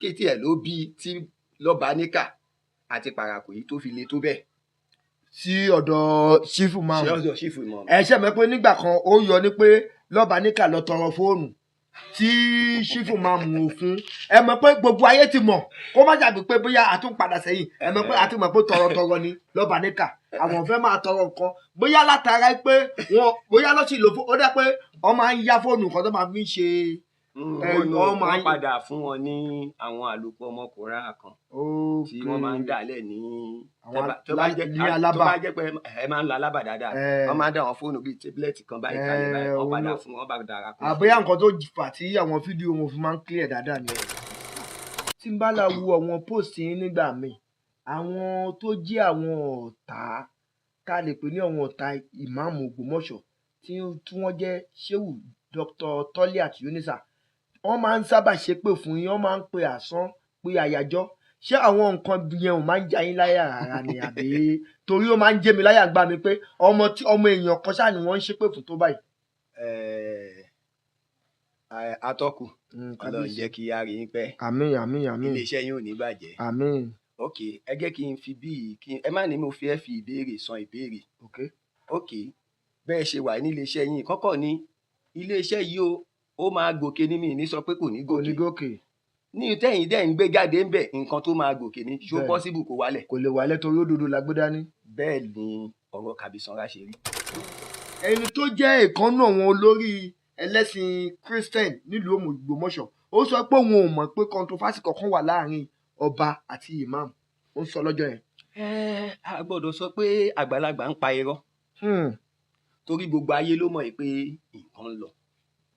kétí ẹ̀ ló bí tí lọ́ba níkà àti pàràkò yìí tó fi le tó bẹ́ẹ̀. sí ọ̀dọ̀ ṣífù máa ṣé ọ̀dọ̀ ṣífù mọ̀ ẹ ṣe mọ̀ pé nígbà kan ó yọ ní pé lọ́ba níkà lọ tọrọ fóònù tí ṣífù máa mú un fún ẹ mọ̀ pé gbogbo ayé ti mọ̀ kó má jàbí pé bóyá a tún padà sẹ́yìn ẹ mọ̀ pé a ti mọ̀ pé tọrọtọrọ ni lọ́ba níkà àwọn fẹ́ máa tọrọ nǹkan bóyá látara pé wọn bóyá lọ́sì lò fún ó dẹ́ pé wọ́n máa ń yá fóònù kan tó máa fi ń ṣe wọ́n padà fún wọn ní àwọn àlòpọ̀ ọmọkùnrin kan tí wọ́n máa ń dálẹ̀ ní tó bá jẹ́ pé ẹ máa ń la alábà dáadáa wọ́n máa ń dá àwọn fóònù bíi tábìlẹ̀tì kan báyìí kalẹ̀ báyìí wọ́n padà fún wọn bá dára pé. àbóyá nǹkan tó fà tí àwọn fídíò wọn fi máa ń clear dáadáa ni. tí n bá la wo àwọn post yín nígbà míì àwọn tó jẹ́ àwọn ọ̀tá ká lè pè ní àwọn ọ̀tá ìmáàmù Ògbómọ̀ṣọ́ tí wọ́n jẹ́ Shehu Dr. Toliat Yunusa wọ́n máa ń sábà ṣépè fún yín wọ́n máa ń pe àsán pe àyájọ́ ṣé àwọn nǹkan yẹn ò máa ń já yín láyà rárá ni àbí torí ó máa ń jẹ́ mi láyà gbá mi pé ọmọ èèyàn kan ṣáà ni wọ́n ń ṣépè fún tó báyìí. atọ́kù Ọlọ́run jẹ́ kí a rí yín pẹ́. àmín àmín àmín. iléeṣẹ́ yín ò ní bàjẹ́. àmín. ok ẹ jẹ́ kí n fi bíi ẹ má ní mo fi ìbéèrè san ìbéèrè. ok bẹ́ẹ̀ ṣe wà ní iléeṣẹ́ yín kọ́kọ́ ní iléeṣẹ́ yìí ó máa gòkè ní mi ní sọ pé kò ní gòkè ní tẹ̀yìn dẹ̀ ń gbé jáde ń bẹ̀ nǹkan tó máa gòkè ní ṣó pọ́síbù kó wálẹ̀. kò lè wálẹ̀ torí òdodo la gbé dání. bẹ́ẹ̀ ni ọ̀rọ̀ Kàbísọ́lá ṣe rí. ẹni tó jẹ́ ìkànnù àwọn olórí ẹlẹ́sìn Christian nílùú Ògbómọ̀ṣọ́ ó sọ pé òun ò mọ̀ pé controversy kankan wà láàrin ọba àti imam ó sọ lọ́jọ́ yẹn. a gbọ́dọ̀ sọ pé àgbàlagbà ń pa irọ́ torí gbogbo ayé ló mọ̀ pé nǹkan ń lọ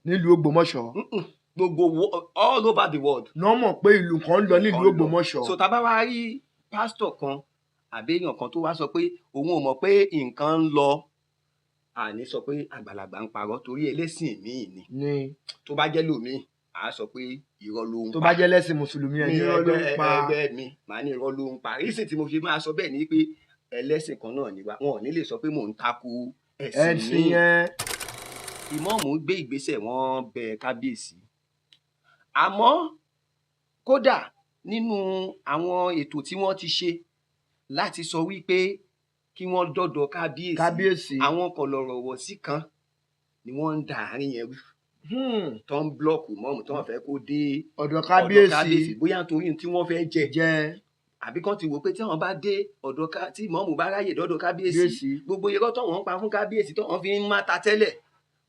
nílùú Ògbómọ̀ṣọ́. gbogbo all over the world. náà mọ̀ pé ìlú kan ń lọ nílùú Ògbómọ̀ṣọ́. so tá a bá wá rí pásítọ̀ kan àbẹ́yàn kan tó wá sọ pé òun ò mọ̀ pé nǹkan ń lọ àní sọ pé àgbàlagbà ń parọ́ torí ẹlẹ́sìn míì ni tó bá jẹ́ lòmíì à á sọ pé irọ́ ló ń pa. tó bá jẹ́ lẹ́sìn mùsùlùmí ẹ̀ ní irọ́ ló ń pa. ẹgbẹ́ mi màá ní irọ́ ló ń pa rísìn tí mo fi máa sọ bẹ́ẹ̀ ni pé ẹlẹ́sìn kan náà níwá wọn ò ní lè sọ pé mò ń takò ẹ̀sìn yẹn. ìmọ̀ọ́mù gbé ìgbésẹ̀ wọ́n bẹ kábíyèsí àmọ́ kódà nínú àwọn ètò tí wọ́n ti ṣe láti sọ wípé kí wọ́n dọ́dọ̀ kábíyèsí àwọn kọ̀lọ̀rọ̀wọ̀ sí kan ni wọ́n ń da àárín yẹn rú tó ń blọọkù mọ́ọ̀mù tó wọ́n fẹ́ kó dé ọ̀dọ̀ kábíyèsí bóyá nítorí tí wọ́n fẹ́ jẹ àbí kan ti wò pé tí wọ́n bá dé ọ̀dọ̀ tí mọ́ọ̀mù bá ráyè dọ́dọ̀ kábíyèsí gbogbo irọ́ tó wọ́n pa fún kábíyèsí tó wọ́n fi ń má ta tẹ́lẹ̀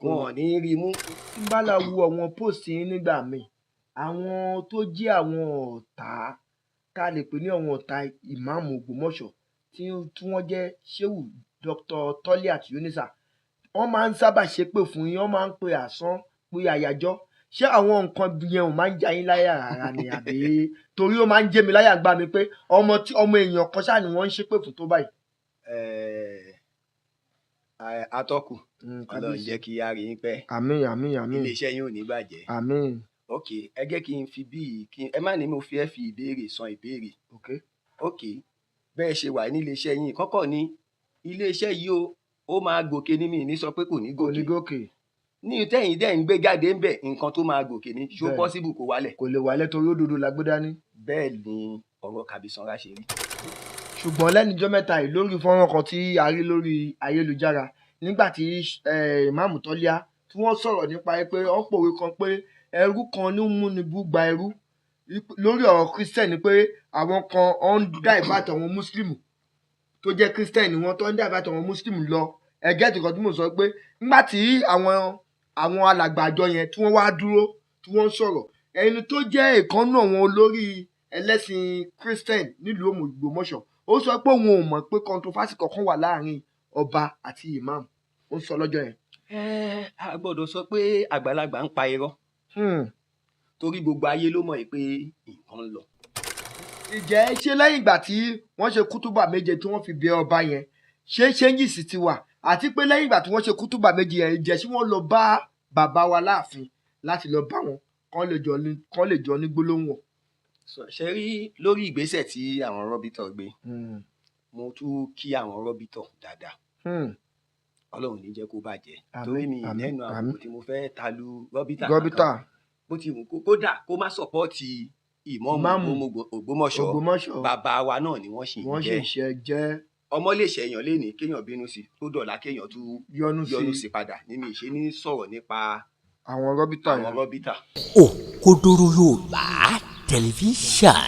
wọn ò ní rí mú. tí n bá la wo àwọn post yín nígbà míì àwọn tó jẹ́ àwọn ọ̀tá ká lè pè ní àwọn ọ̀tá ìmáàmù Ògbómọ̀ṣọ́ tí wọ́n jẹ́ Shehu Dr. Toliat Yunusa wọ́n máa ń sábà ṣépè fún yín wọ́n máa ń pe àsán pe àyájọ́ ṣé àwọn nǹkan yẹn ò máa ń já yín láyà rárá ni àbí torí ó máa ń jẹ́ mi láyà gbá mi pé ọmọ èèyàn kan ṣáà ni wọ́n ń ṣépè fún tó báyìí. atọ́kù Ọlọ́run jẹ́ kí a rí yín pẹ́. àmín àmín àmín. iléeṣẹ́ yín ò ní bàjẹ́. àmín. ok ẹ jẹ́ kí n fi ẹ má ní mo fi ìbéèrè san ìbéèrè. ok bẹ́ẹ̀ ṣe wà ní iléeṣẹ́ yín kọ́kọ́ ní iléeṣẹ́ yìí ó máa gòkè ní mi ní sọ pé kò ní gòkè ní tẹ̀yìn dẹ̀ ń gbé jáde ń bẹ̀ nǹkan tó máa gòkè ní ṣó pọ́síbù kó wálẹ̀. kò lè wálẹ̀ torí òdodo la gbé dání. bẹ́ẹ̀ ni ọ̀rọ̀ Kàbísọ́lá ṣe rí. ṣùgbọ́n lẹ́nujọ́ mẹ́ta yìí lórí fọ́nrán kan tí a rí lórí ayélujára nígbà tí ìmáàmù Tọ́líà tí wọ́n sọ̀rọ̀ nípa pé wọ́n pòwe kan pé ẹrú kan ní múnibú gba ẹrú lórí ọ̀rọ̀ Christian ni pé àwọn kan ń dá ìbátan àwọn Mùsùlùmí tó jẹ́ Christian ni wọ́n tó ń dá ìbátan àwọn Mùsùlùmí lọ ẹgẹ́ tí kan tí mo sọ pé nígbà tí àwọn alàgbà àjọ yẹn tí wọ́n wá dúró tí wọ́n sọ̀rọ̀ ẹni tó jẹ́ ìkànnù àwọn olórí ẹlẹ́sìn Christian nílùú Ògbómọ̀ṣọ́ ó sọ pé òun ò mọ̀ pé controversy kankan wà láàrin ọba àti imam ó sọ lọ́jọ́ yẹn. a gbọ́dọ̀ sọ pé àgbàlagbà ń pa irọ́ torí gbogbo ayé ló mọ̀ pé nǹkan ń lọ. ìjẹ́ ṣé lẹ́yìn ìgbà tí wọ́n ṣe kútúbà méje tí wọ́n fi bẹ ọba yẹn ṣé changes ti wà àti pé lẹ́yìn ìgbà tí wọ́n ṣe kútúbà méje yẹn ìjẹ́ ṣé wọ́n lọ bá bàbá wa láàfin láti lọ bá wọn kán lè jọ ní gbólóhùn wọn. ṣe rí lórí ìgbésẹ̀ tí àwọn rọ́bìtọ̀ gbé mo tún kí àwọn rọ́bìtọ̀ dáadáa Ọlọ́run ní jẹ́ kó bàjẹ́ torí mi lẹ́nu àwọn tí mo fẹ́ talu rọ́bìtà bó ti wù kódà kó má sọ̀pọ́ọ̀tì ìmáàmù Ògbómọ̀ṣọ́ Ògbómọ̀ṣọ́ bàbá wa náà ni wọ́n sì ń wọ́n sì jẹ́. jẹ́ ọmọ lè ṣẹ̀yàn lénìí kéèyàn bínú sí tó dọ̀la kéèyàn tún yọ́nú sí padà nínú ìṣe ní sọ̀rọ̀ nípa àwọn rọ́bítà àwọn rọ́bítà. Òkodoro Yorùbá tẹlifíṣàn.